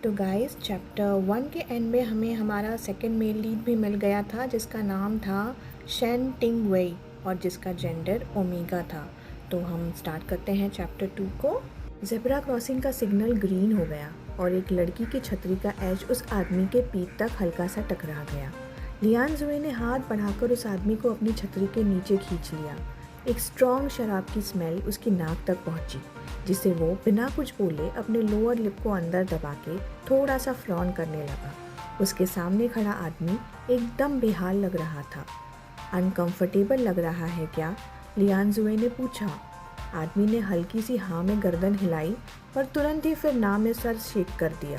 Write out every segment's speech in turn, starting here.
तो guys chapter 1 के and में हमें हमारा सेकंड मेल लीड भी मिल गया था जिसका नाम था शेन टिंग वेई और जिसका जेंडर ओमेगा था। तो हम स्टार्ट करते हैं चैप्टर 2 को। ज़ेब्रा क्रॉसिंग का सिग्नल ग्रीन हो गया और एक लड़की की छतरी का एज उस आदमी के पीठ तक हल्का सा टकरा गया। लियान जुए ने हाथ बढ़ाकर उस आदमी को अपनी छतरी के नीचे खींच लिया। एक स्ट्रॉन्ग शराब की स्मेल उसकी नाक तक पहुंची, जिसे वो बिना कुछ बोले अपने लोअर लिप को अंदर दबा के थोड़ा सा फ्लॉन करने लगा। उसके सामने खड़ा आदमी एकदम बेहाल लग रहा था। अनकंफर्टेबल लग रहा है क्या? लियान जुए ने पूछा। आदमी ने हल्की सी हाँ में गर्दन हिलाई और तुरंत ही फिर ना में सर शेक कर दिया।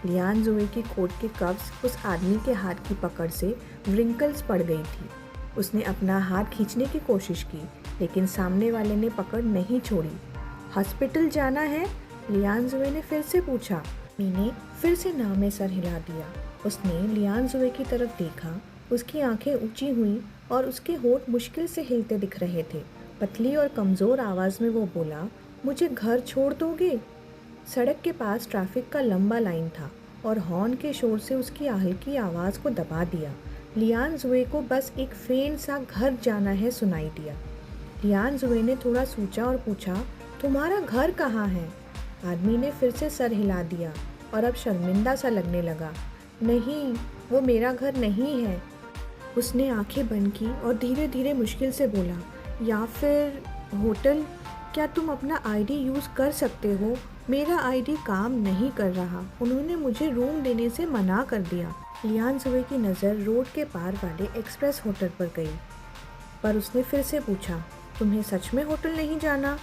लियान जुए की कोट के कव्स उस आदमी के हाथ की पकड़ से व्रिंकल्स पड़ गई थी। उसने अपना हाथ खींचने की कोशिश की, लेकिन सामने वाले ने पकड़ नहीं छोड़ी। हॉस्पिटल जाना है? लियान जुए ने फिर से पूछा। मीने फिर से ना में सर हिला दिया। उसने लियान जुए की तरफ देखा। उसकी आंखें ऊंची हुई और उसके होंठ मुश्किल से हिलते दिख रहे थे। पतली और कमज़ोर आवाज़ में वो बोला, मुझे घर छोड़ दोगे? सड़क के पास ट्रैफिक का लंबा लाइन था और हॉर्न के शोर से उसकी हल्की आवाज़ को दबा दिया। लियान जुए को बस एक फेंट सा घर जाना है सुनाई दिया। लियान जुए ने थोड़ा सोचा और पूछा, तुम्हारा घर कहाँ है? आदमी ने फिर से सर हिला दिया और अब शर्मिंदा सा लगने लगा। नहीं, वो मेरा घर नहीं है। उसने आंखें बंद की और धीरे धीरे मुश्किल से बोला, या फिर होटल? क्या तुम अपना आईडी यूज़ कर सकते हो? मेरा आईडी काम नहीं कर रहा। उन्होंने मुझे रूम देने से मना कर दिया। लियान जुए की नज़र रोड के पार वाले एक्सप्रेस होटल पर गई, पर उसने फिर से पूछा, तुम्हें सच में होटल नहीं जाना?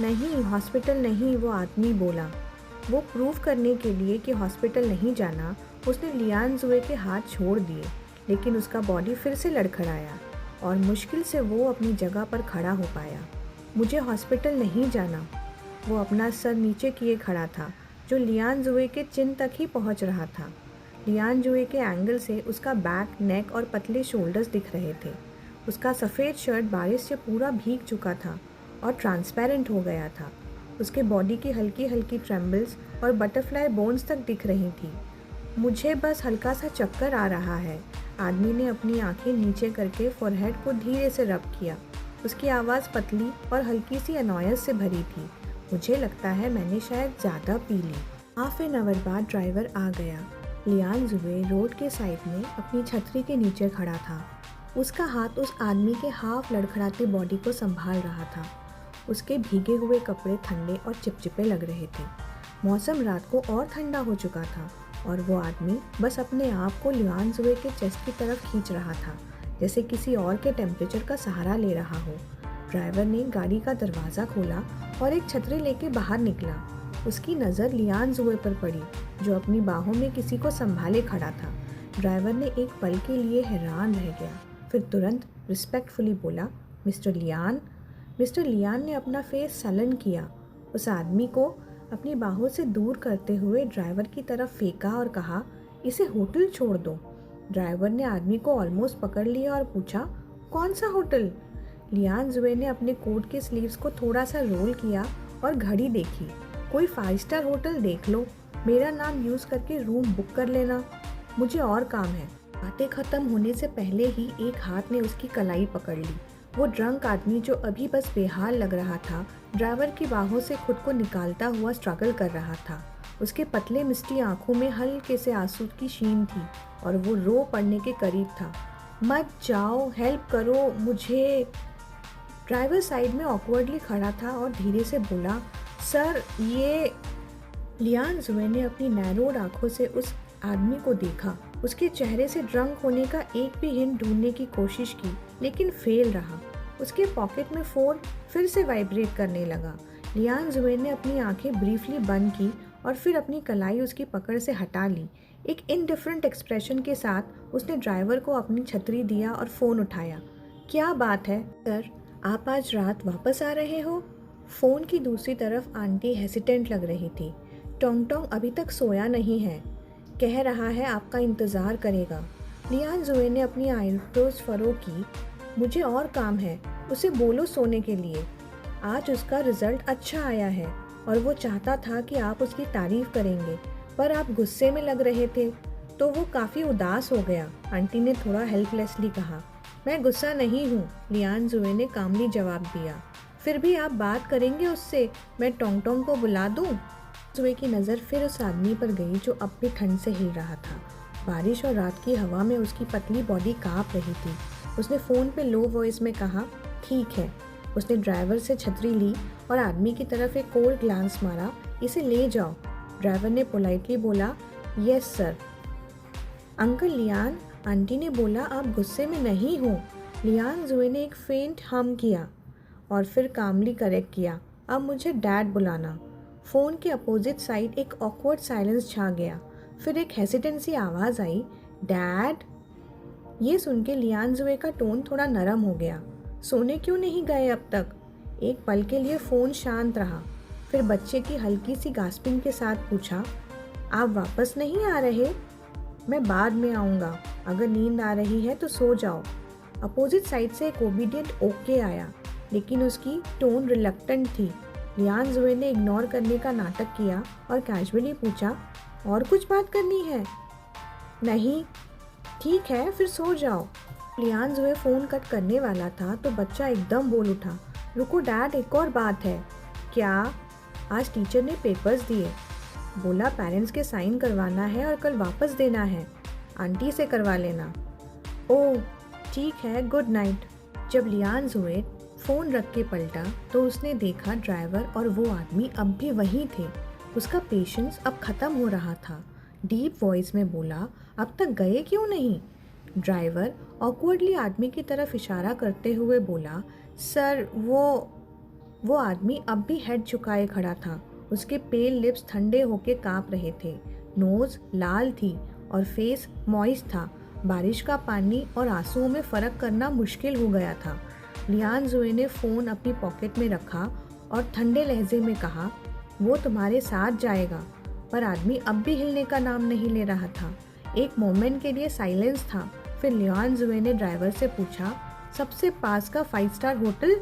नहीं, हॉस्पिटल नहीं, वो आदमी बोला। वो प्रूव करने के लिए कि हॉस्पिटल नहीं जाना, उसने लियान जुए के हाथ छोड़ दिए, लेकिन उसका बॉडी फिर से लड़खड़ाया और मुश्किल से वो अपनी जगह पर खड़ा हो पाया। मुझे हॉस्पिटल नहीं जाना। वो अपना सर नीचे किए खड़ा था, जो लियान जुए के चिन तक ही पहुंच रहा था। लियान जुए के एंगल से उसका बैक, नेक और पतले शोल्डर्स दिख रहे थे। उसका सफ़ेद शर्ट बारिश से पूरा भीग चुका था और ट्रांसपेरेंट हो गया था। उसके बॉडी की हल्की हल्की ट्रेम्बल्स और बटरफ्लाई बोन्स तक दिख रही थी। मुझे बस हल्का सा चक्कर आ रहा है। आदमी ने अपनी आंखें नीचे करके फोरहेड को धीरे से रब किया। उसकी आवाज़ पतली और हल्की सी अनॉयंस से भरी थी। मुझे लगता है मैंने शायद ज़्यादा पी ली। हाफ एन आवर बाद ड्राइवर आ गया। लियान जुए रोड के साइड में अपनी छतरी के नीचे खड़ा था। उसका हाथ उस आदमी के हाफ लड़खड़ाती बॉडी को संभाल रहा था। उसके भीगे हुए कपड़े ठंडे और चिपचिपे लग रहे थे। मौसम रात को और ठंडा हो चुका था और वो आदमी बस अपने आप को लियान जुए के चेस्ट की तरफ खींच रहा था, जैसे किसी और के टेम्परेचर का सहारा ले रहा हो। ड्राइवर ने गाड़ी का दरवाज़ा खोला और एक छतरी लेके बाहर निकला। उसकी नज़र लियान जुए पर पड़ी, जो अपनी बाहों में किसी को संभाले खड़ा था। ड्राइवर ने एक पल के लिए हैरान रह गया, फिर तुरंत रिस्पेक्टफुली बोला, मिस्टर लियान। मिस्टर लियान ने अपना फेस सलन किया। उस आदमी को अपनी बाहों से दूर करते हुए ड्राइवर की तरफ फेंका और कहा, इसे होटल छोड़ दो। ड्राइवर ने आदमी को ऑलमोस्ट पकड़ लिया और पूछा, कौन सा होटल? लियान जुए ने अपने कोट के स्लीव्स को थोड़ा सा रोल किया और घड़ी देखी। कोई 5 स्टार होटल देख लो, मेरा नाम यूज़ करके रूम बुक कर लेना, मुझे और काम है। बातें ख़त्म होने से पहले ही एक हाथ ने उसकी कलाई पकड़ ली। वो ड्रंक आदमी, जो अभी बस बेहाल लग रहा था, ड्राइवर की बाहों से खुद को निकालता हुआ स्ट्रगल कर रहा था। उसके पतले मिष्टी आंखों में हल्के से आंसू की शीन थी और वो रो पड़ने के करीब था। मत जाओ, हेल्प करो मुझे। ड्राइवर साइड में ऑकवर्डली खड़ा था और धीरे से बोला, सर ये। लियान जुए ने अपनी नैरोड आंखों से उस आदमी को देखा। उसके चेहरे से ड्रंक होने का एक भी हिंट ढूंढने की कोशिश की, लेकिन फेल रहा। उसके पॉकेट में फ़ोन फिर से वाइब्रेट करने लगा। लियान जुए ने अपनी आंखें ब्रीफली बंद की और फिर अपनी कलाई उसकी पकड़ से हटा ली। एक इनडिफरेंट एक्सप्रेशन के साथ उसने ड्राइवर को अपनी छतरी दिया और फ़ोन उठाया। क्या बात है सर, आप आज रात वापस आ रहे हो? फ़ोन की दूसरी तरफ आंटी हेसिटेंट लग रही थी। टोंग टोंग अभी तक सोया नहीं है, कह रहा है आपका इंतज़ार करेगा। लियान जुए ने अपनी आईब्रोज फरो की। मुझे और काम है, उसे बोलो सोने के लिए। आज उसका रिज़ल्ट अच्छा आया है और वो चाहता था कि आप उसकी तारीफ़ करेंगे, पर आप गुस्से में लग रहे थे, तो वो काफ़ी उदास हो गया। आंटी ने थोड़ा हेल्पलेसली कहा। मैं गुस्सा नहीं हूँ, लियान जुए ने कामली जवाब दिया। फिर भी आप बात करेंगे उससे? मैं टोंग टोंग को बुला दूँ? जुए की नज़र फिर उस आदमी पर गई जो अब भी ठंड से हिल रहा था। बारिश और रात की हवा में उसकी पतली बॉडी काँप रही थी। उसने फ़ोन पे लो वॉइस में कहा, ठीक है। उसने ड्राइवर से छतरी ली और आदमी की तरफ एक कोल्ड ग्लांस मारा। इसे ले जाओ। ड्राइवर ने पोलाइटली बोला, yes sir. Uncle Lian, aunty ने बोला आप गुस्से में नहीं हो। लियान जुए ने एक फेंट हम किया और फिर कामली करेक्ट किया, अब मुझे डैड बुलाना। फ़ोन के अपोजिट साइड एक ऑकवर्ड साइलेंस छा गया। फिर एक हेसिटेंसी आवाज़ आई, डैड। ये सुन के लियान जुए का टोन थोड़ा नरम हो गया। सोने क्यों नहीं गए अब तक? एक पल के लिए फ़ोन शांत रहा। फिर बच्चे की हल्की सी गास्पिंग के साथ पूछा, आप वापस नहीं आ रहे? मैं बाद में आऊँगा, अगर नींद आ रही है तो सो जाओ। अपोजिट साइड से एक ओबीडियंट ओके आया, लेकिन उसकी टोन रिलक्टेंट थी। लियान जुए ने इग्नोर करने का नाटक किया और कैजुअली पूछा, और कुछ बात करनी है? नहीं। ठीक है, फिर सो जाओ। लियान जुए फ़ोन कट करने वाला था तो बच्चा एकदम बोल उठा, रुको डैड, एक और बात है। क्या? आज टीचर ने पेपर्स दिए, बोला पेरेंट्स के साइन करवाना है और कल वापस देना है। आंटी से करवा लेना। ओह ठीक है, गुड नाइट। जब लियान जुए फ़ोन रख के पलटा तो उसने देखा ड्राइवर और वो आदमी अब भी वहीं थे। उसका पेशेंस अब ख़त्म हो रहा था। डीप वॉइस में बोला, अब तक गए क्यों नहीं? ड्राइवर ऑकवर्डली आदमी की तरफ इशारा करते हुए बोला, सर वो आदमी अब भी हेड झुकाए खड़ा था। उसके पेल लिप्स ठंडे होके काँप रहे थे। नोज़ लाल थी और फेस मॉइस्ट था। बारिश का पानी और आंसुओं में फ़र्क करना मुश्किल हो गया था। लियान जुए ने फ़ोन अपनी पॉकेट में रखा और ठंडे लहजे में कहा, वो तुम्हारे साथ जाएगा। पर आदमी अब भी हिलने का नाम नहीं ले रहा था। एक मोमेंट के लिए साइलेंस था। फिर लियान जुए ने ड्राइवर से पूछा, सबसे पास का 5 स्टार होटल?